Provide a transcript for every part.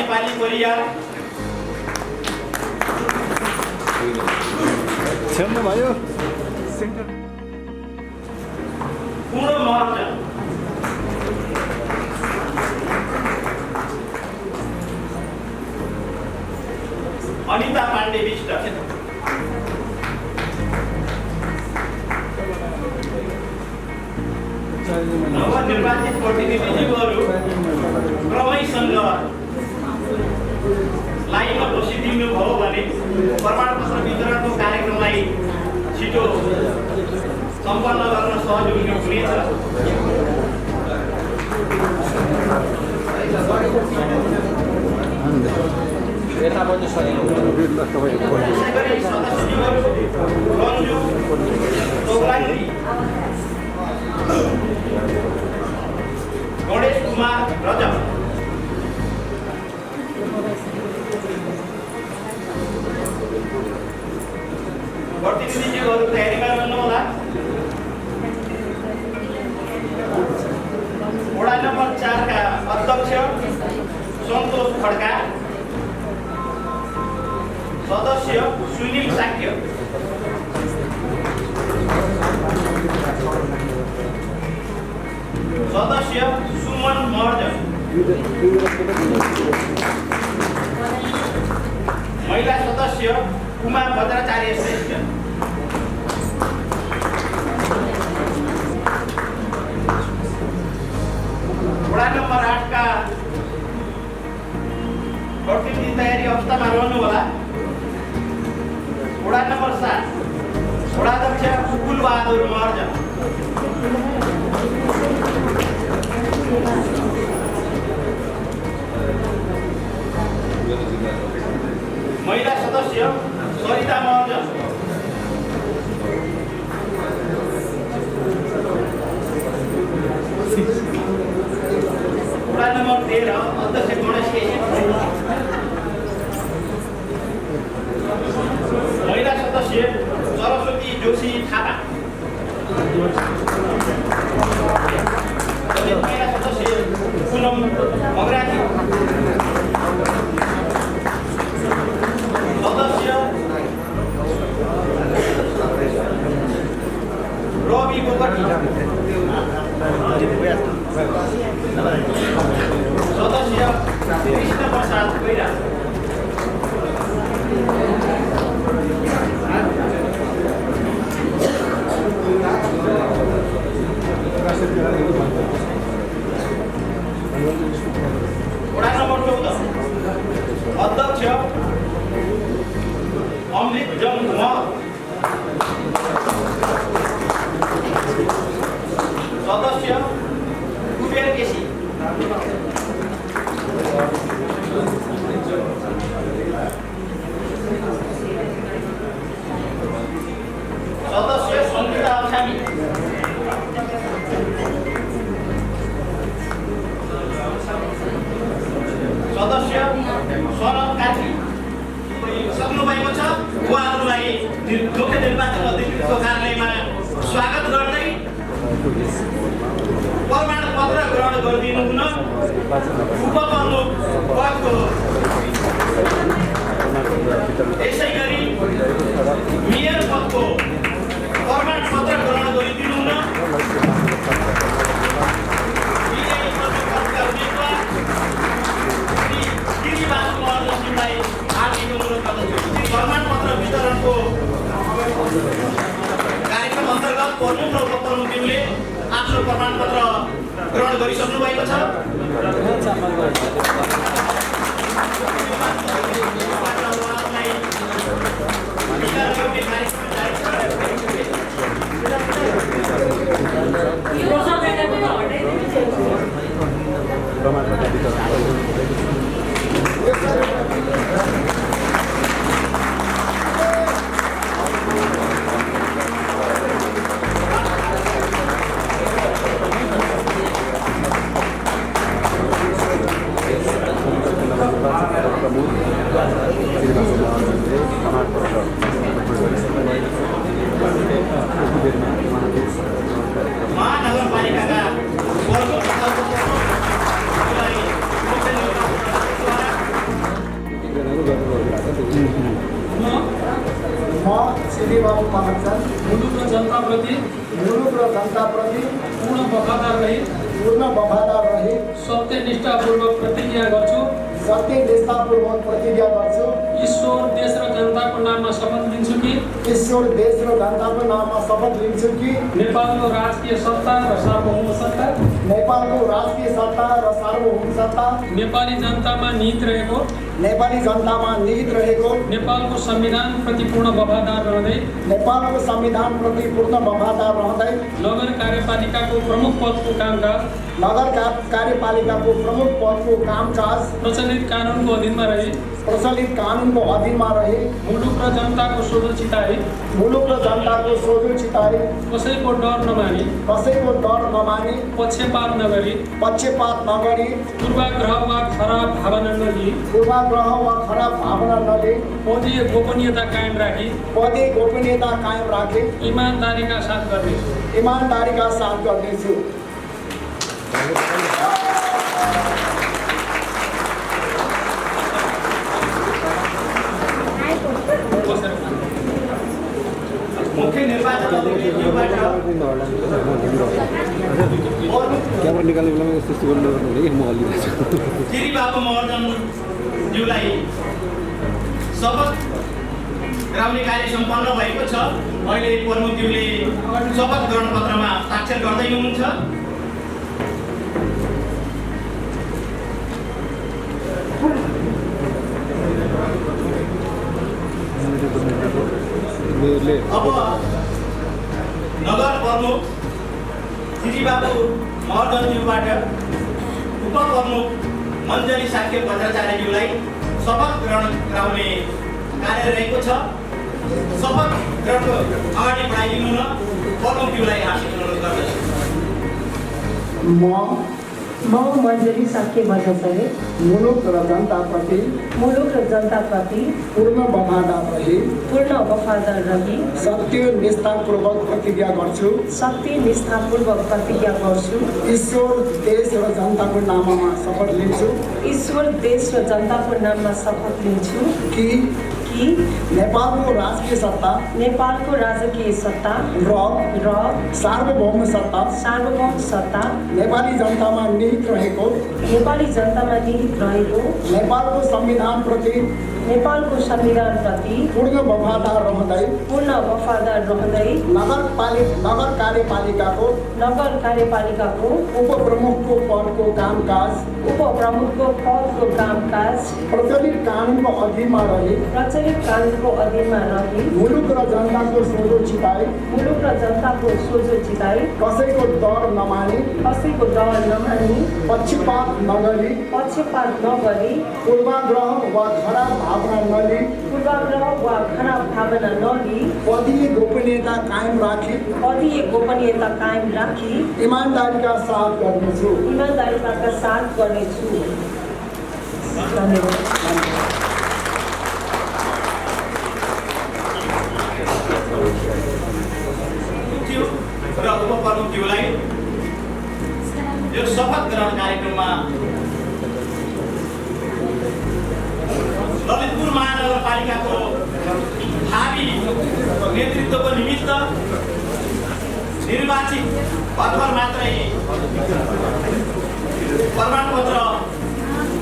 नेपाली परियार छेम्नु भयो पूर्ण महर्जन अनिता पाण्डे विष्ट नवनिर्वाचित प्रतिनिधिज्यूहरू क्रमैसँग लाइनमा बसिदिनु भयो भने प्रमाणपत्र वितरणको कार्यक्रमलाई छिटो सम्पन्न गर्न सहयोगी हुनेछ। रन्जु तोगलाङ्गी, गणेश कुमार रजक, प्रतिनिधिज्यूहरू तयारीमा रहनुहोला। वडा नम्बर 4 का अध्यक्ष सन्तोष खड्का, सदस्य सुनिल साक्य, सदस्य सुमन महर्जन, महिला सदस्य उमा भद्राचार्य श्रेष्ठ, वडा नम्बर 8 का प्रतिनिधि तयारी अवस्थामा रहनुहोला। वडा नम्बर 7 वडाध्यक्ष कुलबहादुर महर्जन, महिला सदस्य सरिता महर्जन, वडा नम्बर 13 अध्यक्ष गणेश केसी, महिला सदस्य सरस्वती जोशी थापा, महिला सदस्य पुनम मगराजी, सदस्य रवि बोगटी, सदस्य कृष्ण प्रसाद कोइरा, वडा नम्बर 14 अध्यक्ष अमृत जंग सदस्य कुबेर केसी, सदस्य सङ्गीता अछामी, सदस्य सनत कार्की। सक्नुभएको छ। उहाँहरूलाई मुख्य निर्वाचन अधिकृतको कार्यालयमा स्वागत गर्दै प्रमाणपत्र ग्रहण गरिदिनु हुन उपप्रमुख पदको यसै गरी मेयर पदको प्रमाणपत्र ग्रहण गरिदिनु हुन प्रमाणपत्र वितरणको कार्यक्रम अन्तर्गत प्रमुख र उपप्रमुखज्यूले आफ्नो प्रमाणपत्र ग्रहण गरिसक्नु भएको छ। महानगरपालिकाका श्री बाबु महाजन मुलुक र जनताप्रति पूर्ण वफादार रही सत्यनिष्ठापूर्वक प्रतिज्ञा गर्छु। ईश्वर देश र जनताको नाममा शपथ लिन्छु कि नेपालको राजकीय सत्ता र सार्वभौम सत्ता नेपाली जनतामा निहित रहेको नेपालको संविधान प्रति पूर्ण वफादार रहँदै नगर कार्यपालिकाको प्रमुख पदको कामकाज प्रचलित कानुनको अधीनमा रही मुलुक र जनताको सोझो चिताई कसैको डर नमानी पक्षपात नगरी पूर्वाग्रह वा खराब भावना नलिई पदीय गोपनीयता कायम राखी ईमानदारीका साथ गर्नेछु। मुख्य निर्वाचन अधिकारीबाट क्यामेरा निकाल्ने बेलामा यस्तो गर्नु भने कि म हल्लिरहेछु। श्री बाबु महर्जनज्यूलाई शपथ गराउने कार्य सम्पन्न भएको छ। अहिले प्रमुखज्यूले शपथ ग्रहण पत्रमा हस्ताक्षर गर्दै हुनुहुन्छ। अब नगर प्रमुख श्री बाबु महर्जनज्यूबाट उपप्रमुख मञ्जरी साक्य भट्टाचार्यज्यूलाई शपथ ग्रहण गराउने कार्य रहेको छ। शपथ ग्रहणको अगाडि बढाइदिनु न प्रमुखज्यूलाई हार्दिक अनुरोध गर्दछु। म मञ्जरी साक्य भट्टाचार्य मुलुक र जनताप्रति पूर्ण वफादार रही सत्यनिष्ठापूर्वक प्रतिज्ञा गर्छु। ईश्वर देश र जनताको नाममा शपथ लिन्छु कि नेपालको राजकीय सत्ता र सार्वभौम सत्ता नेपाली जनतामा निहित रहेको नेपालको संविधान प्रति पूर्ण वफादार रहँदै नगर कार्यपालिकाको उपप्रमुखको पदको कामकाज प्रचलित कानुनको अधीनमा रही मुलुक र जनताको सोझो चिताई कसैको डर नमानी पक्षपात नगरी पूर्वाग्रह वा खराब भावना नलिई पदीय गोपनीयता कायम राखी ईमानदारीका साथ गर्नेछु। धन्यवाद। र उपप्रमुखज्यूलाई यो शपथ ग्रहण कार्यक्रममा ललितपुर महानगरपालिकाको भावी नेतृत्वको निमित्त निर्वाचित भर्खर मात्रै प्रमाणपत्र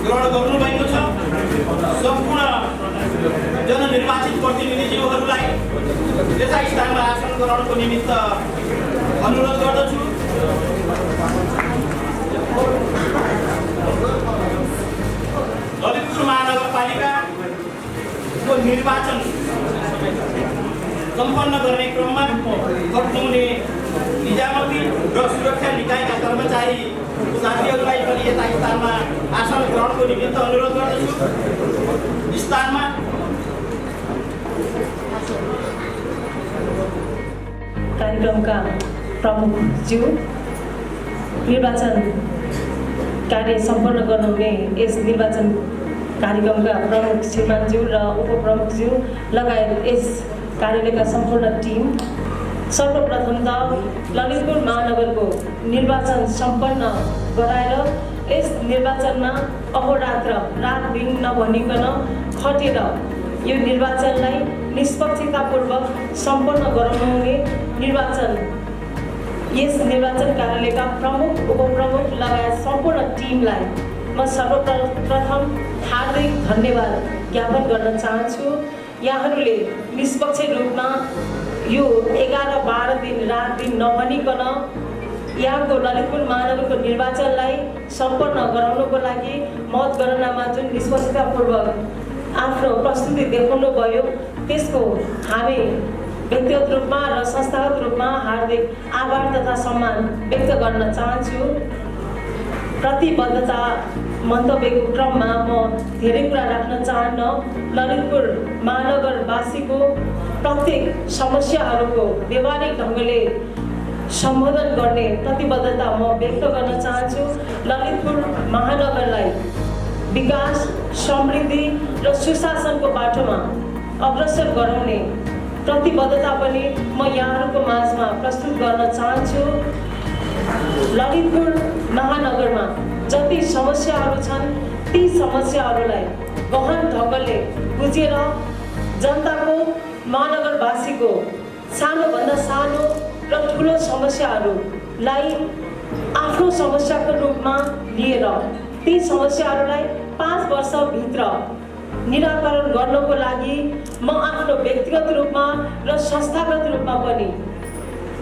ग्रहण गर्नुभएको छ। सम्पूर्ण जननिर्वाचित प्रतिनिधिज्यूहरूलाई यथा स्थानमा आसन ग्रहणको निमित्त अनुरोध गर्दछु। ललितपुर महानगरपालिकाको निर्वाचन सम्पन्न गर्ने क्रममा खट्नुहुने निजामती र सुरक्षा निकायका कर्मचारी साथीहरूलाई पनि यता स्थानमा आसन ग्रहणको निमित्त अनुरोध गर्दछु। स्थानमा कार्यक्रमका प्रमुखज्यू निर्वाचन कार्य सम्पन्न गर्नुहुने यस निर्वाचन कार्यक्रमका प्रमुख श्रीमानज्यू र उपप्रमुखज्यू लगायत यस कार्यालयका सम्पूर्ण टिम, सर्वप्रथम त ललितपुर महानगरको निर्वाचन सम्पन्न गराएर यस निर्वाचनमा अहोरात्र रात दिन नभनिकन खटेर यो निर्वाचनलाई निष्पक्षतापूर्वक सम्पन्न गराउनु हुने यस निर्वाचन कार्यालयका प्रमुख उपप्रमुख लगायत सम्पूर्ण टिमलाई म सर्वप्रथम हार्दिक धन्यवाद ज्ञापन गर्न चाहन्छु। यहाँहरूले निष्पक्ष रूपमा यो 11-12 दिन रात दिन नभनिकन यहाँको ललितपुर महानगरको निर्वाचनलाई सम्पन्न गराउनको लागि मतगणनामा जुन निष्पक्षतापूर्वक आफ्नो प्रस्तुति देखाउनु भयो त्यसको हामी व्यक्तिगत रूपमा र संस्थागत रूपमा हार्दिक आभार तथा सम्मान व्यक्त गर्न चाहन्छु। प्रतिबद्धता मन्तव्यको क्रममा म धेरै कुरा राख्न चाहन्न। ललितपुर महानगरवासीको प्रत्येक समस्याहरूको व्यवहारिक ढङ्गले सम्बोधन गर्ने प्रतिबद्धता म व्यक्त गर्न चाहन्छु। ललितपुर महानगरलाई विकास, समृद्धि र सुशासनको बाटोमा अग्रसर गराउने प्रतिबद्धता पनि म यहाँहरूको माझमा प्रस्तुत गर्न चाहन्छु। ललितपुर महानगरमा जति समस्याहरू छन् ती समस्याहरूलाई गहन ढङ्गले बुझेर जनताको महानगरवासीको सानोभन्दा सानो र ठुलो समस्याहरूलाई आफ्नो समस्याको रूपमा लिएर ती समस्याहरूलाई 5 वर्षभित्र निराकरण गर्नको लागि म आफ्नो व्यक्तिगत रूपमा र संस्थागत रूपमा पनि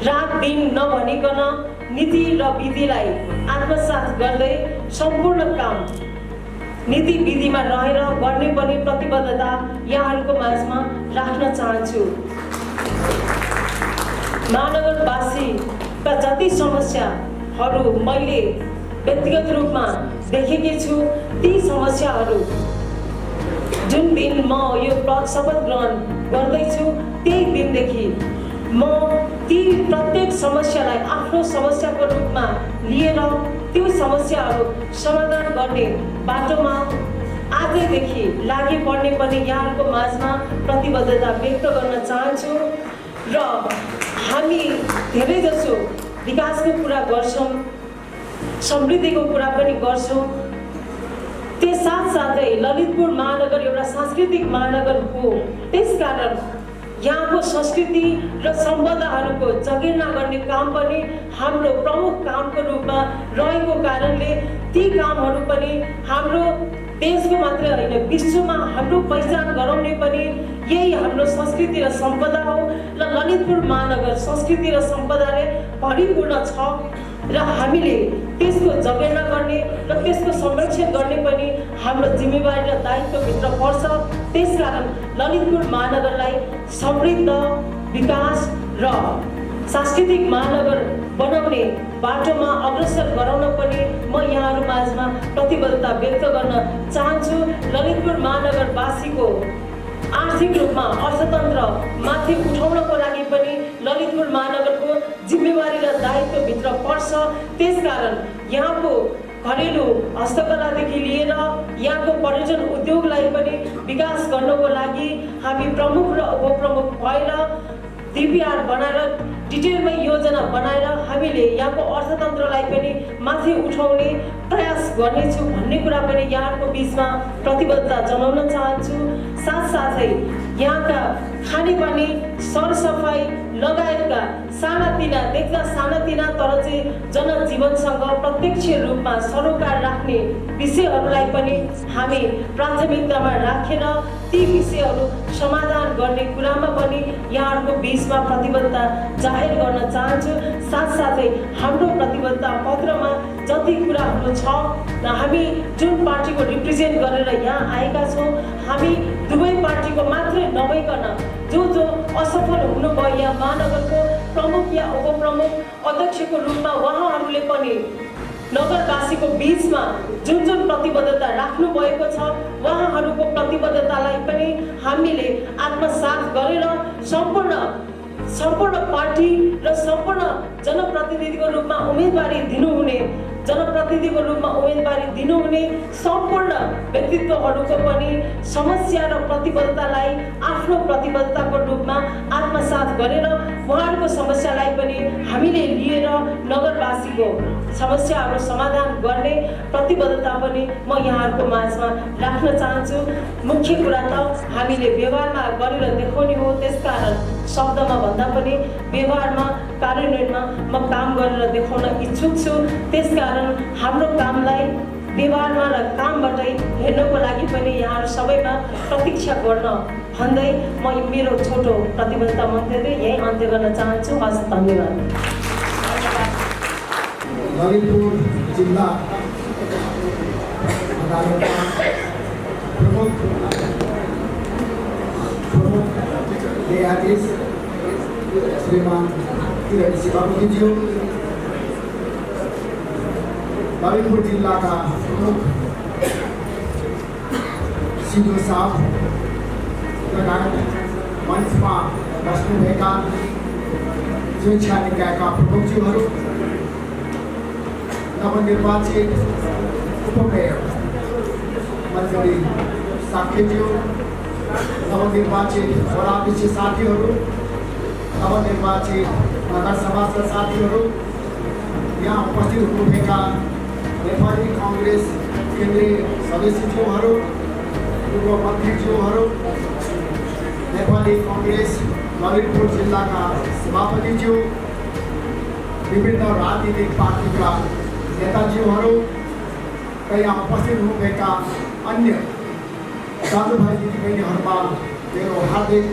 रात दिन नभनिकन नीति र विधिलाई आत्मसात गर्दै सम्पूर्ण काम नीति विधिमा रहेर गर्ने पनि प्रतिबद्धता यहाँहरूको माझमा राख्न चाहन्छु। महानगरवासीका जति समस्याहरू मैले व्यक्तिगत रूपमा देखेकी छु ती समस्याहरू जुन दिन म यो शपथ ग्रहण गर्दैछु त्यही दिनदेखि म ती प्रत्येक समस्यालाई आफ्नो समस्याको रूपमा लिएर त्यो समस्याहरू समाधान गर्ने बाटोमा आजैदेखि लागि पर्ने पनि यहाँहरूको माझमा प्रतिबद्धता व्यक्त गर्न चाहन्छु। र हामी धेरैजसो विकासको कुरा गर्छौँ, समृद्धिको कुरा पनि गर्छौँ। त्यस साथसाथै ललितपुर महानगर एउटा सांस्कृतिक महानगर हो। त्यसकारण यहाँको संस्कृति र सम्पदाहरूको जगेर्ना गर्ने काम पनि हाम्रो प्रमुख कामको रूपमा रहेको कारणले ती कामहरू पनि हाम्रो देशको मात्र होइन विश्वमा हाम्रो पहिचान गराउने पनि यही हाम्रो संस्कृति र सम्पदा हो। र ललितपुर महानगर संस्कृति र सम्पदाले भरिपूर्ण छ र हामीले त्यसको जगेर्ना गर्ने र त्यसको संरक्षण गर्ने पनि हाम्रो जिम्मेवारी र दायित्वभित्र पर्छ। त्यसकारण ललितपुर महानगरलाई समृद्ध, विकास र सांस्कृतिक महानगर बनाउने बाटोमा अग्रसर गराउन पनि म यहाँहरू माझमा प्रतिबद्धता व्यक्त गर्न चाहन्छु। ललितपुर महानगरवासीको आर्थिक रूपमा अर्थतन्त्र माथि उठाउनको लागि पनि ललितपुर महानगरको जिम्मेवारी र दायित्वभित्र पर्छ। त्यसकारण यहाँको घरेलु हस्तकलादेखि लिएर यहाँको पर्यटन उद्योगलाई पनि विकास गर्नको लागि हामी प्रमुख र उपप्रमुख भएर DPR बनाएर डिटेलमै योजना बनाएर हामीले यहाँको अर्थतन्त्रलाई पनि माथि उठाउने प्रयास गर्नेछु भन्ने कुरा पनि यहाँको बिचमा प्रतिबद्धता जनाउन चाहन्छु। साथसाथै यहाँका खानेपानी, सरसफाइ लगायतका सानातिना देख्दा सानातिना तर चाहिँ जनजीवनसँग प्रत्यक्ष रूपमा सरोकार राख्ने विषयहरूलाई पनि हामी प्राथमिकतामा राखेर ती विषयहरू समाधान गर्ने कुरामा पनि यहाँहरूको बिचमा प्रतिबद्धता जाहेर गर्न चाहन्छु। साथसाथै हाम्रो प्रतिबद्धता पत्रमा जति कुराहरू छ हामी जुन पार्टीको रिप्रेजेन्ट गरेर यहाँ आएका छौँ हामी दुवै पार्टीको मात्रै नभइकन जो असफल हुनुभयो यहाँ महानगरको प्रमुख या उपप्रमुख अध्यक्षको रूपमा उहाँहरूले पनि नगरवासीको बिचमा जुन प्रतिबद्धता राख्नु भएको छ उहाँहरूको प्रतिबद्धतालाई पनि हामीले आत्मसात गरेर सम्पूर्ण पार्टी र सम्पूर्ण जनप्रतिनिधिको रूपमा उम्मेदवारी दिनुहुने सम्पूर्ण व्यक्तित्वहरूको पनि समस्या र प्रतिबद्धतालाई आफ्नो प्रतिबद्धताको रूपमा आत्मसात गरेर उहाँहरूको समस्यालाई पनि हामीले लिएर नगरवासीको समस्याहरू समाधान गर्ने प्रतिबद्धता पनि म यहाँहरूको माझमा राख्न चाहन्छु। मुख्य कुरा त हामीले व्यवहारमा गरेर देखाउने हो, त्यसकारण शब्दमा भन्दा पनि व्यवहारमा कार्यान्वयनमा म काम गरेर देखाउन इच्छुक छु। त्यसकारण हाम्रो कामलाई व्यवहारमा र कामबाटै हेर्नको लागि पनि यहाँहरू सबैमा प्रतीक्षा गर्न भन्दै म मेरो छोटो प्रतिबद्धता मन्तव्य यही अन्त्य गर्न चाहन्छु। हस्, धन्यवाद। ललितपुर जिल्ला अदालतका प्रमुख न्यायाधीश श्रीमान किरण शिवापतिज्यू, ललितपुर जिल्लाका प्रमुख सिधो साहब लगायत मञ्चमा बस्नुभएका सुरक्षा निकायका प्रमुखज्यूहरू, नवनिर्वाचित उपमेयर मन्त्री साक्षीज्यू, नवनिर्वाचित वडाध्यक्ष साथीहरू, नवनिर्वाचित नगरसभाका साथीहरू, यहाँ उपस्थित हुनुभएका नेपाली काङ्ग्रेस केन्द्रीय सदस्यज्यूहरू, पूर्व मन्त्रीज्यूहरू, नेपाली काङ्ग्रेस ललितपुर जिल्लाका सभापतिज्यू, विभिन्न राजनीतिक पार्टीका नेताज्यूहरू र यहाँ उपस्थित हुनुभएका अन्य दाजुभाइ दिदीबहिनीहरूमा मेरो हार्दिक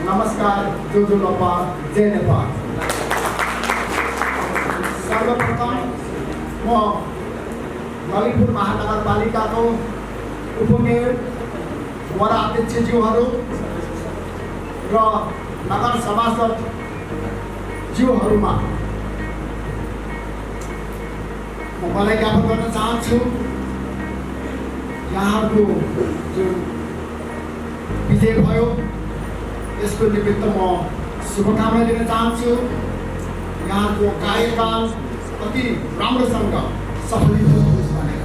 नमस्कार, जो लप्पा, जय नेपाल। सर्वप्रथम म ललितपुर महानगरपालिकाको उपमेयर वडा अध्यक्षज्यूहरू र नगर सभासद ज्यूहरूमा म बधाई ज्ञापन गर्न चाहन्छु। यहाँहरूको जुन विजय भयो यसको निमित्त म शुभकामना दिन चाहन्छु। यहाँको कार्यकाल अति राम्रोसँग सफलीकृत होस् भनेर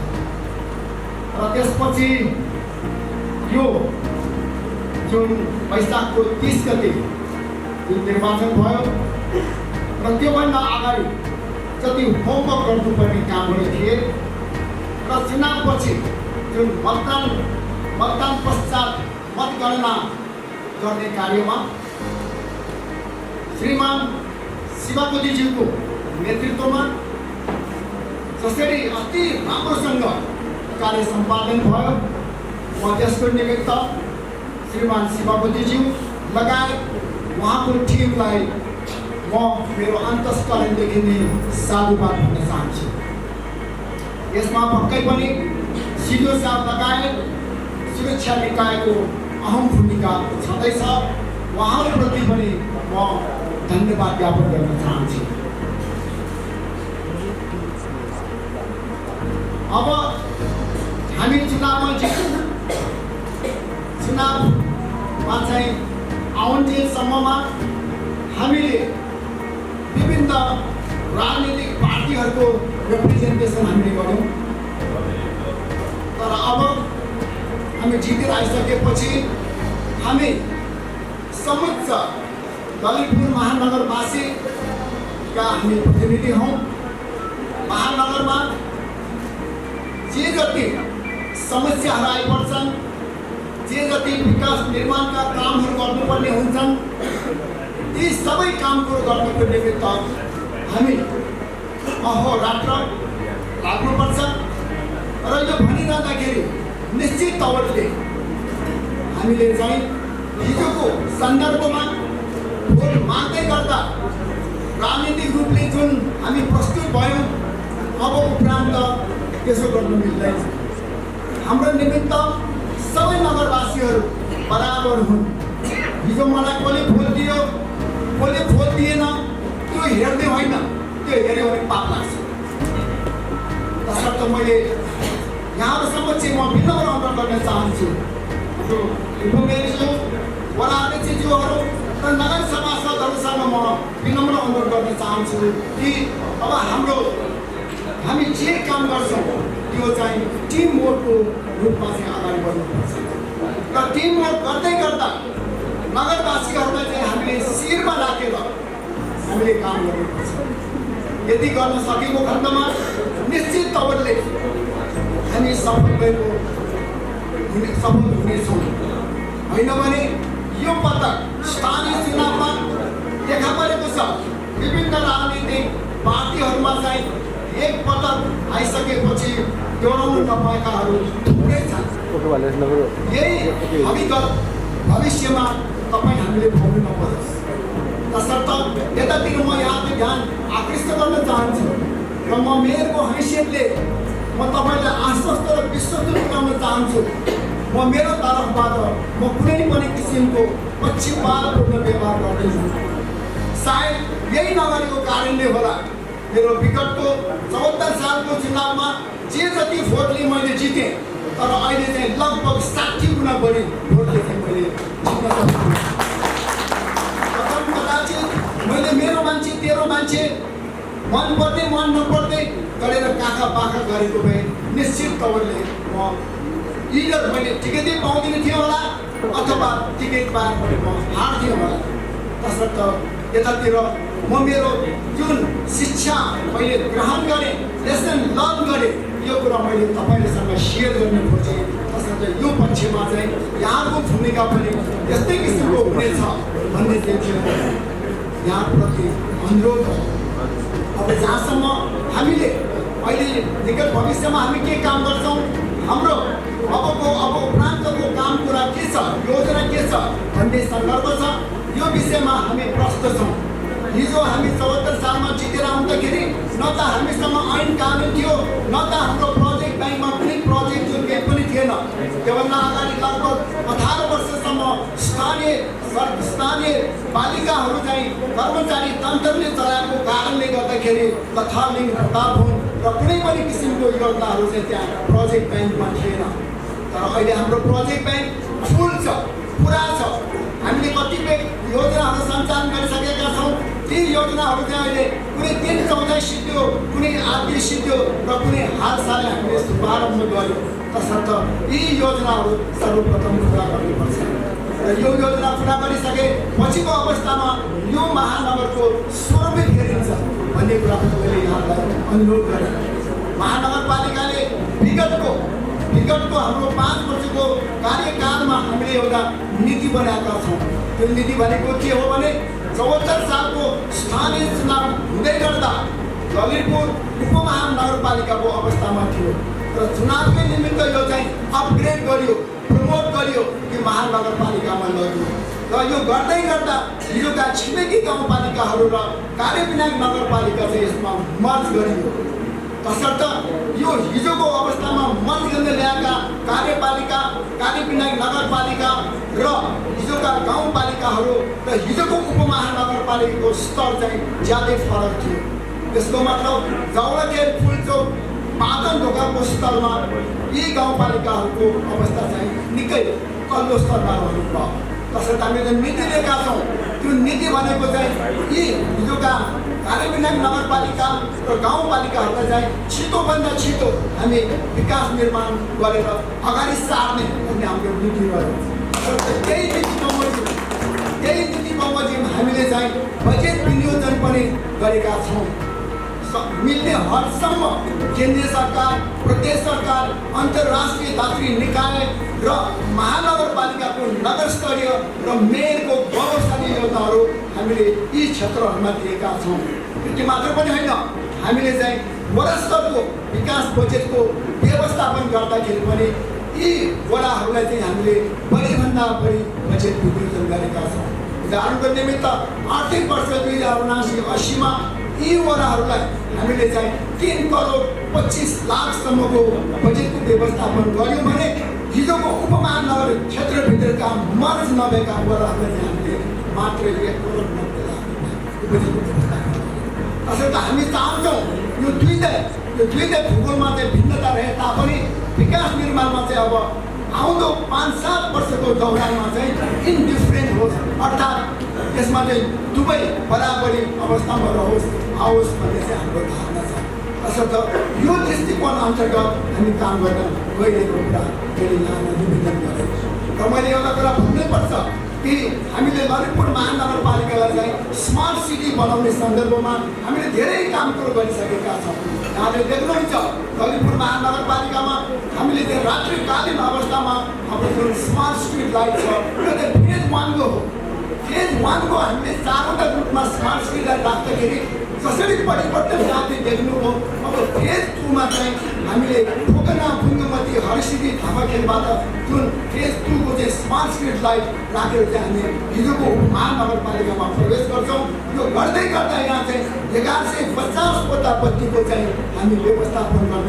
र त्यसपछि यो जुन वैशाखको 30 गते जुन निर्वाचन भयो र त्योभन्दा अगाडि जति होमवर्क गर्नुपर्ने कामहरू थिए र चुनावपछि जुन मतदान पश्चात मतगणना गर्ने कार्यमा श्रीमान शिवापतिज्यूको नेतृत्वमा जसरी अति राम्रोसँग कार्य सम्पादन भयो, म त्यसको निमित्त श्रीमान शिवापतिज्यू लगायत उहाँको टिमलाई म मेरो अन्तस्करणदेखि नै साधुवाद भन्न चाहन्छु। यसमा पक्कै पनि सिधो साहब लगायत सुरक्षा निकायको अहम भूमिका छँदैछ। उहाँहरूप्रति पनि म धन्यवाद ज्ञापन गर्न चाहन्छु। अब हामी चुनावमा चुनावमा चाहिँ आउन्जेलसम्ममा हामीले विभिन्न राजनीतिक पार्टीहरूको रिप्रेजेन्टेसन हामीले गऱ्यौँ, तर अब हामी जितेर आइसकेपछि हामी समुच्च ललितपुर महानगरवासीका हामी प्रतिनिधि हौँ। महानगरमा जे जति समस्याहरू आइपर्छन्, जे जति विकास निर्माणका कामहरू गर्नुपर्ने हुन्छन्, ती सबै कामहरू गर्नको निमित्त हामी अहोरात्र लाग्नुपर्छ र यो भनिरहँदाखेरि निश्चित तौरले हामीले चाहिँ हिजोको सन्दर्भमा भोट माग्दै गर्दा राजनीतिक रूपले जुन हामी प्रस्तुत भयौँ, अब उपरान्त त्यसो गर्नु मिल्दैन। हाम्रो निमित्त सबै नगरवासीहरू बराबर हुन्। हिजो मलाई कसले भोट दियो, कसले भोट दिएन, त्यो हेर्दै होइन, त्यो हेऱ्यो भने पाप लाग्छ। तसर्थ मैले यहाँहरू समक्ष म विनम्र अनुरोध गर्न चाहन्छु, उपमेयरज्यू, वडा अध्यक्षज्यूहरू र नगर सभासदहरूसँग म विनम्र अनुरोध गर्न चाहन्छु कि अब हामी जे काम गर्छौँ त्यो चाहिँ टिम वर्कको रूपमा चाहिँ अगाडि बढ्नुपर्छ र टिम वर्क गर्दै गर्दा नगरवासीहरूलाई चाहिँ हामीले शिरमा राखेर हामीले काम गर्नुपर्छ। यदि गर्न सकेको खण्डमा निश्चित तवरले हामी सफल हुनेछौँ। होइन भने यो पटक स्थानीय चुनावमा देखा परेको छ विभिन्न राजनीतिक पार्टीहरूमा चाहिँ एक पटक आइसकेपछि जोडाउनु नपाएकाहरू थुप्रै छन्। यही भविष्यमा तपाईँ हामीले भोग्नु नपरोस् तसर्थ यतातिर म यहाँको ध्यान आकृष्ट गर्न चाहन्छु र म मेयरको हैसियतले म तपाईँलाई आश्वस्त र विश्वस्त तुल्याउन चाहन्छु। म मेरो तर्फबाट म कुनै पनि किसिमको पक्षपातपूर्ण व्यवहार गर्दैछु। सायद यही नगरेको कारणले होला मेरो विगतको 74 सालको चुनावमा जे जति भोटले मैले जितेँ तर अहिले चाहिँ लगभग 60 गुणा बढी भोटले चाहिँ मैले जित्न सकेँ। कदाचित मैले मेरो मान्छे तेरो मान्छे मन पर्दै मन नपर्दै गरेर काखा पाखा गरेको भए निश्चित तवरले म इधर मैले टिकटै पाउँदिन थियो होला अथवा टिकट पाएर पनि म हार्थेँ होला। तसर्थ यतातिर म मेरो जुन शिक्षा मैले ग्रहण गरेँ लेसन लर्न गरेँ यो कुरा मैले तपाईँहरूसँग सेयर गर्न खोजेँ। तसर्थ यो पक्षमा चाहिँ यहाँको भूमिका पनि यस्तै किसिमको हुनेछ भन्ने चाहिँ यहाँप्रति अनुरोध हो। अब जहाँसम्म हामीले अहिले निकट भविष्यमा हामी के काम गर्छौँ हाम्रो अब उपरान्तको काम कुरा के छ योजना के छ भन्ने सन्दर्भ छ। यो विषयमा हामी प्रस्तुत छौँ। हिजो हामी 74 सालमा जितेर आउँदाखेरि न त हामीसँग ऐन कानुन थियो न त हाम्रो प्रोजेक्ट ब्याङ्कमा कुनै प्रोजेक्ट जुन केही पनि थिएन। त्योभन्दा अगाडि लगभग 18 वर्षसम्म स्थानीय पालिकाहरू चाहिँ कर्मचारी तन्त्रले चलाएको कारणले गर्दाखेरि लथालिङ प्रताप हुन् र कुनै पनि किसिमको योजनाहरू चाहिँ त्यहाँ प्रोजेक्ट ब्याङ्कमा थिएन। तर अहिले हाम्रो प्रोजेक्ट ब्याङ्क फुल छ, पुरा छ। हामीले कतिपय योजनाहरू सञ्चालन गरिसकेका छौँ। ती योजनाहरू चाहिँ अहिले कुनै 3-14 सिद्धियो, कुनै आदि सिद्धियो र कुनै हालसालै हामीले शुभारम्भ गर्यौँ। तसर्थ यी योजनाहरू सर्वप्रथम पुरा गर्नुपर्छ र यो योजना पुरा गरिसके पछिको अवस्थामा यो महानगरको स्वरूपै फेरिन्छ भन्ने कुराको मैले यहाँलाई अनुरोध गरेँ। महानगरपालिकाले विगतको हाम्रो 5 वर्षको कार्यकालमा हामीले एउटा नीति बनाएका छौँ। त्यो नीति भनेको के हो भने 74 सालको स्थानीय चुनाव हुँदै गर्दा ललितपुर उपमहानगरपालिकाको अवस्थामा थियो र चुनावकै निमित्त यो चाहिँ अपग्रेड गरियो, प्रमोट गरियो कि महानगरपालिकामा लग्यो र यो गर्दै गर्दा हिजोका छिमेकी गाउँपालिकाहरू र कार्यविनायक नगरपालिका चाहिँ यसमा मर्ज गरियो। तसर्थ यो हिजोको अवस्थामा मर्ज गर्न ल्याएका कार्यविनायक नगरपालिका र हिजोका गाउँपालिकाहरू र हिजोको उपमहानगरपालिकाको स्तर चाहिँ ज्यादै फरक थियो। यसको मतलब जाउलाखेल फुलचोक पाटन ढोकाको स्तरमा यी गाउँपालिकाहरूको अवस्था चाहिँ निकै तल्लो स्तरमा रहनुभयो। तसर्थ हामीले नीति लिएका छौँ। त्यो नीति भनेको चाहिँ यी हिजोका कार्यविनायक नगरपालिका र गाउँपालिकाहरूलाई चाहिँ छिटोभन्दा छिटो हामी विकास निर्माण गरेर अगाडि सार्ने भन्ने हाम्रो नीति रह्यो। त्यही नीति बमोजिम हामीले चाहिँ बजेट विनियोजन पनि गरेका छौँ। मिल्ने हदसम्म केन्द्रीय सरकार, प्रदेश सरकार, अन्तर्राष्ट्रिय दात्री निकाय र महानगरपालिकाको नगरस्तरीय र मेयरको गौरवशाली योजनाहरू हामीले यी क्षेत्रहरूमा दिएका छौँ। त्यति मात्र पनि होइन, हामीले चाहिँ वडा स्तरको विकास बजेटको व्यवस्थापन गर्दाखेरि पनि यी वडाहरूलाई चाहिँ हामीले बढीभन्दा बढी बजेट विनियोजन गरेका छौँ। उदाहरणको निमित्त आर्थिक वर्ष 2079-80मा यी वडाहरूलाई हामीले चाहिँ 3 करोड 25 लाखसम्मको बजेटको व्यवस्थापन गर्यौँ भने हिजोको उपमहानगर क्षेत्रभित्रका मर्ज नभएका वडाहरूलाई चाहिँ हामीले मात्र 1 करोड 90 लाख बजेटको व्यवस्था गर्यौँ। तसर्थ हामी चाहन्छौँ यो दुईटै भूगोलमा चाहिँ भिन्नता रहे तापनि विकास निर्माणमा चाहिँ अब आउँदो 5-7 वर्षको दौरानमा चाहिँ इन्डिफरेन्ट होस्, अर्थात् यसमा चाहिँ दुवै बराबरी अवस्थामा आओस् भन्ने चाहिँ हाम्रो धारणा छ। तसर्थ यो दृष्टिकोण अन्तर्गत हामी काम गर्न गइरहेको कुरा मैले यहाँलाई निवेदन गरेँ र मैले एउटा कुरा भन्नै पर्छ। कि हामीले ललितपुर महानगरपालिकालाई चाहिँ स्मार्ट सिटी बनाउने सन्दर्भमा हामीले धेरै काम कुरो गरिसकेका छौँ। यहाँले देख्नुहुन्छ ललितपुर महानगरपालिकामा हामीले चाहिँ रात्रिकालीन अवस्थामा हाम्रो जुन स्मार्ट स्ट्रिट लाइट छ यो चाहिँ फेज 1 को हो। फेज 1 को हामीले 4वटा रूपमा स्मार्ट स्ट्रिट लाइट राख्दाखेरि कसरी परिवर्तन जाँदै देख्नुभयो। अब फेज 2 मा चाहिँ हामीले ठोकना बुङ्गमती हरिसिटी थापाखेलबाट जुन फेज 2 को चाहिँ स्मार्ट स्ट्रिट लाइट राखेर चाहिँ हामी हिजोको महानगरपालिकामा प्रवेश गर्छौँ। यो गर्दै गर्दा यहाँ चाहिँ 1150वटा बत्तीको चाहिँ हामी व्यवस्थापन गर्न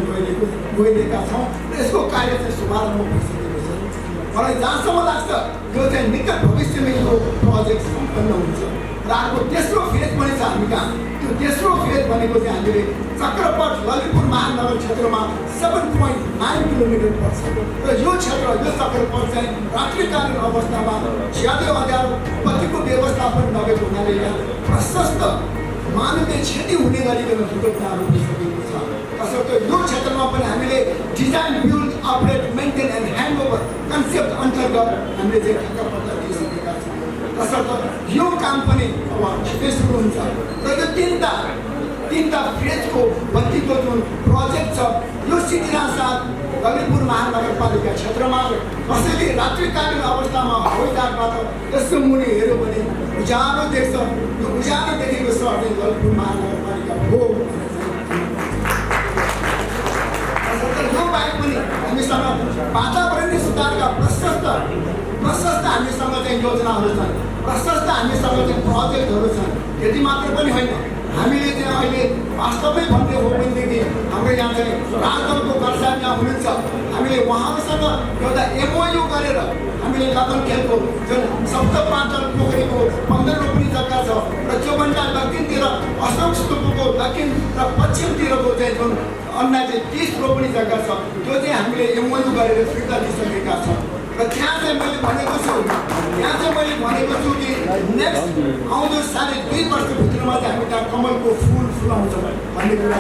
गइरहेका छौँ र यसको कार्य चाहिँ शुभारम्भ भइसकेको छ। मलाई जहाँसम्म लाग्छ यो चाहिँ निकट भविष्यमा यो प्रोजेक्ट सम्पन्न हुन्छ र अर्को तेस्रो फेज पनि छ हामी कहाँ। त्यो तेस्रो फेज भनेको चाहिँ हामीले चक्रपथ ललितपुर महानगर क्षेत्रमा 7.9 किलोमिटर पर्छ र यो क्षेत्र यो चक्रपथ चाहिँ रात्रिकालीन अवस्थामा ज्यादै अँध्यारो बत्तीको व्यवस्थापन नभएको हुनाले यहाँ प्रशस्त मानवीय क्षति हुने गरिकन दुर्घटनाहरू भइसकेको छ। तसर्थ यो क्षेत्रमा पनि हामीले design build operate maintain and handover concept अन्तर्गत हामीले चाहिँ ठक्कपत्र दिइसकेका छौँ। तसर्थ यो काम पनि अब छिटै सुरु हुन्छ र यो तीनटा फेजको बत्तीको जुन प्रोजेक्ट छ यो सिद्धिनासाथ ललितपुर महानगरपालिका क्षेत्रमा कसैले रात्रिकालीन अवस्थामा हवाईजहाजबाट यसो मुनि हेऱ्यो भने उज्यालो देख्छ। यो उज्यालो देखेको सहर चाहिँ ललितपुर महानगरपालिका हो। यो बाहेक पनि हामीसँग वातावरणीय सुधारका प्रशस्त हामीसँग चाहिँ योजनाहरू छन्, प्रशस्त हामीसँग चाहिँ प्रोजेक्टहरू छन्। यति मात्र पनि होइन, हामीले चाहिँ अहिले वास्तवमै भन्ने हो भनेदेखि हाम्रो यहाँ चाहिँ राजदलको कर्सानी यहाँ हुनुहुन्छ। हामीले उहाँहरूसँग एउटा एमओयू गरेर हामीले लगनखेलको जुन सप्तपाटन पोखरीको 15 रोपनी जग्गा छ र चौबन्दा दक्षिणतिर अशोक स्तूपको दक्षिण र पश्चिमतिरको चाहिँ जुन अन्य चाहिँ 30 रोपनी जग्गा छ त्यो चाहिँ हामीले एमओयू गरेर फिर्ता दिइसकेका छौँ। र त्यहाँ चाहिँ मैले भनेको छु कि नेक्स्ट आउँदो 2.5 वर्षभित्रमा चाहिँ हामी त्यहाँ कमलको फुल फुलाउँछ भन्ने कुरा।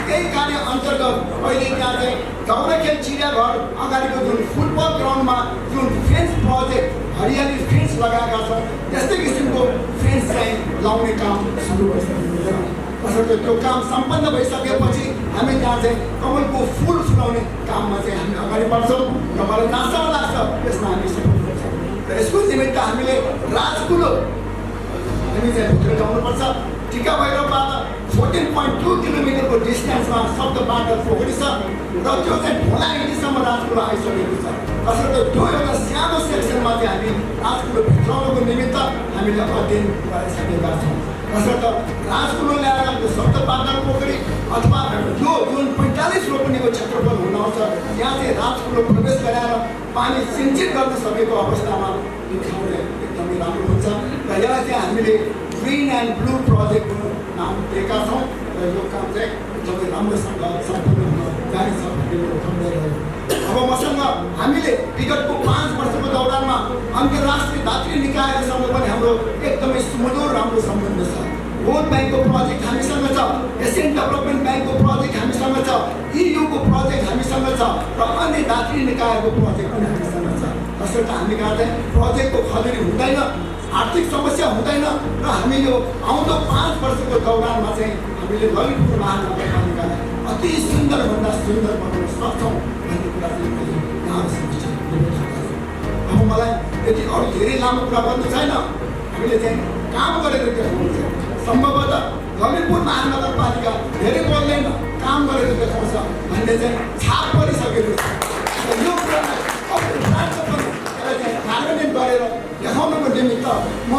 त्यही कार्य अन्तर्गत अहिले त्यहाँ चाहिँ दौराखेल चिडियाघर अगाडिको जुन फुटबल ग्राउन्डमा जुन फेन्स प्रोजेक्ट हरियाली फेन्स लगाएका छौँ त्यस्तै किसिमको फेन्स चाहिँ लाउने काम सुरु भइसकेको छ। तसर्थ त्यो काम सम्पन्न भइसकेपछि हामी त्यहाँ चाहिँ कमलको फुल फुलाउने काममा चाहिँ हामी अगाडि बढ्छौँ र मलाई जहाँसम्म लाग्छ यसमा हामी सफल हुन्छौँ। र यसको निमित्त हामीले राजकुलो हामी चाहिँ भित्र जानुपर्छ। टिका भैरवबाट 14.2 किलोमिटरको डिस्टेन्समा शब्दबाट पोखरी छ र त्यो चाहिँ ढोलाहिटीसम्म राजकुलो आइसकेको छ। तसर्थ त्यो एउटा सानो सेक्सनमा चाहिँ हामी राजकुलो भित्राउनको निमित्त हामीले अध्ययन गरिसकेका छौँ। तसर्थ राजकुलो ल्याएर त्यो शब्दपाटन पोखरी अथवा यो जुन 45 रोपनीको क्षेत्रफल हुन आउँछ त्यहाँ चाहिँ राजकुलो प्रवेश गराएर पानी सिन्चित गर्न सकेको अवस्थामा यो ठाउँ एकदमै राम्रो हुन्छ र यसलाई चाहिँ हामीले ग्रिन एन्ड ब्लू प्रोजेक्टको नाम दिएका छौँ र यो काम चाहिँ एकदमै राम्रोसँग सम्पन्न हुन जारी छ भन्ने ठम्ब्याइरहेको। अब मसँग हामीले विगतको 5 वर्षको दौरानमा अन्तर्राष्ट्रिय दात्री निकायहरूसँग पनि हाम्रो एकदमै सुमधुर राम्रो सम्बन्ध छ। वर्ल्ड ब्याङ्कको प्रोजेक्ट हामीसँग छ, एसियन डेभलपमेन्ट ब्याङ्कको प्रोजेक्ट हामीसँग छ, इयुको प्रोजेक्ट हामीसँग छ र अन्य दात्री निकायको प्रोजेक्ट पनि हामीसँग छ। तसर्थ हामी कहाँ चाहिँ प्रोजेक्टको खदेरी हुँदैन, आर्थिक समस्या हुँदैन र हामी यो आउँदो 5 वर्षको दौरानमा चाहिँ हामीले ललितपुर महानगरपालिकालाई अति सुन्दरभन्दा सुन्दर बनाउन सक्छौँ भन्ने कुरा चाहिँ मैले यहाँहरूसँग अब मलाई यति अरू धेरै लामो कुरा गर्नु छैन। हामीले चाहिँ काम गरेर देखाउँछ। सम्भवतः ललितपुर महानगरपालिका धेरै बोल्दैन, काम गरेर देखाउँछ भन्ने चाहिँ छाप परिसकेको छ। यो कुरालाई कार्यान्वयन गरेर देखाउनको निमित्त म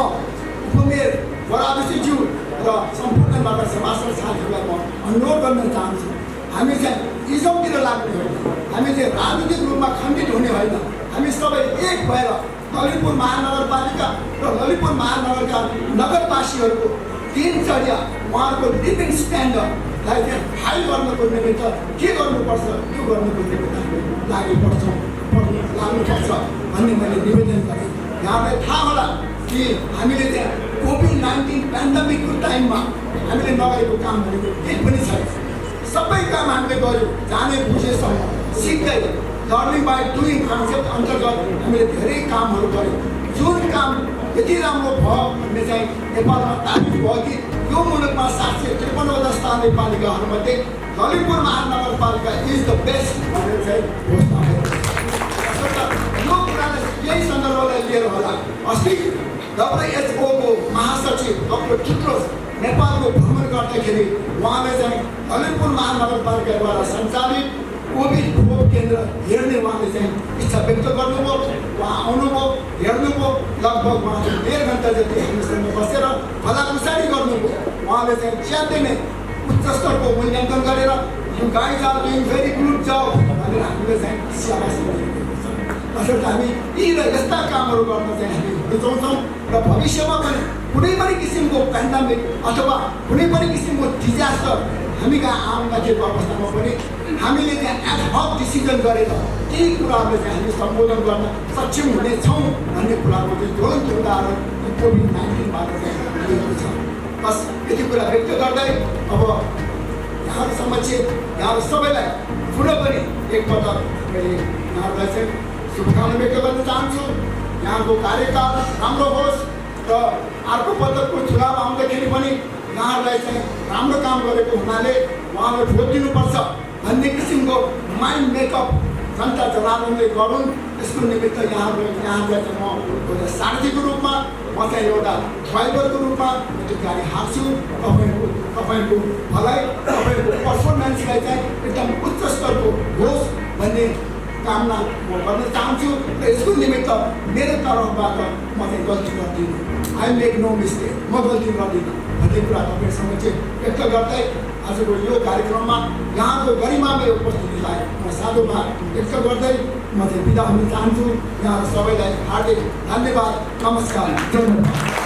उपमेयर बरादुसीज्यू र सम्पूर्ण नगर समाजका साथीहरूलाई म अनुरोध गर्न चाहन्छु। हामी चाहिँ इजमतिर लाग्ने होइन, हामी चाहिँ राजनीतिक रूपमा खण्डित हुने होइन। हामी सबै एक भएर ललितपुर महानगरपालिका र ललितपुर महानगरका नगरवासीहरूको दिनचर्या उहाँहरूको लिभिङ स्ट्यान्डर्डलाई चाहिँ हाई गर्नको निमित्त के गर्नुपर्छ त्यो गर्नको निमित्त हामी लाग्नुपर्छ भन्ने मैले निवेदन गरेँ। यहाँलाई थाहा होला कि हामीले त्यहाँ कोभिड-19 पेन्डेमिकको टाइममा हामीले नगरेको काम भनेको केही पनि छैन। सबै काम हामीले गऱ्यौँ, जाने बुझेसम्म सिक्दै लर्निङ बाई डुइङ कन्सेप्ट अन्तर्गत हामीले धेरै कामहरू गऱ्यौँ। जुन काम यति राम्रो भयो भन्ने चाहिँ नेपालमा तारिफ भयो कि यो मुलुकमा 753वटा स्थानीय पालिकाहरूमध्ये ललितपुर महानगरपालिका इज द बेस्ट भनेर चाहिँ घोषणा भएको छ। यो कुरालाई यही सन्दर्भलाई लिएर होला अस्ति WHO को महासचिव डाक्टर टेड्रोस नेपालको भ्रमण गर्दाखेरि उहाँले चाहिँ ललितपुर महानगरपालिकाद्वारा सञ्चालित कोभिड खोप केन्द्र हेर्ने उहाँले चाहिँ इच्छा व्यक्त गर्नुभयो। उहाँ आउनुभयो, हेर्नुभयो, लगभग उहाँले 1.5 घन्टा जति हामीसँग बसेर भलाकुसारी गर्नुभयो। उहाँले चाहिँ च्यात्दै नै उच्च स्तरको मूल्याङ्कन गरेर you guys are doing very good job भनेर हामीले चाहिँ स्याबासी दिएको छ। तसर्थ हामी यी र यस्ता कामहरू गर्न चाहिँ हामी रुचाउँछौँ र भविष्यमा पनि कुनै पनि किसिमको पेन्डेमिक अथवा कुनै पनि किसिमको डिजास्टर हामी कहाँ आउन लागेको अवस्थामा पनि हामीले त्यहाँ एडहक डिसिजन गरेर केही कुराहरूलाई चाहिँ हामी सम्बोधन गर्न सक्षम हुनेछौँ भन्ने कुराको चाहिँ ज्वलन्त उदाहरण कोभिड-19बाट चाहिँ दिएको छ। बस यति कुरा व्यक्त गर्दै अब यहाँहरू समक्ष यहाँहरू सबैलाई पुनः पनि एकपटक मैले यहाँहरूलाई चाहिँ शुभकामना व्यक्त गर्न चाहन्छु। यहाँको कार्यकाल राम्रो होस् र अर्को पटकको चुनाव आउँदाखेरि पनि यहाँहरूलाई चाहिँ राम्रो काम गरेको हुनाले उहाँलाई भोट दिनुपर्छ भन्ने किसिमको माइन्ड मेकअप जनता जनार्दनले गरून्। यसको निमित्त यहाँहरूलाई चाहिँ म एउटा सारथीको रूपमा, म चाहिँ एउटा ड्राइभरको रूपमा त्यो गाडी हाल्छु। तपाईँको भलाइ, तपाईँको पर्फर्मेन्सलाई चाहिँ एकदम उच्च स्तरको होस् भन्ने कामना म गर्न चाहन्छु र यसको निमित्त मेरो तर्फबाट म चाहिँ गल्ती गर्दिनँ। आई मेक नो मिस्टेक, म गल्ती गर्दिनँ भन्ने कुरा तपाईँसँग चाहिँ व्यक्त गर्दै आजको यो कार्यक्रममा यहाँको गरिमामय उपस्थितिलाई म साधुवाद व्यक्त गर्दै म चाहिँ बिदा हुन चाहन्छु। यहाँ सबैलाई हार्दिक धन्यवाद, नमस्कार, धन्यवाद।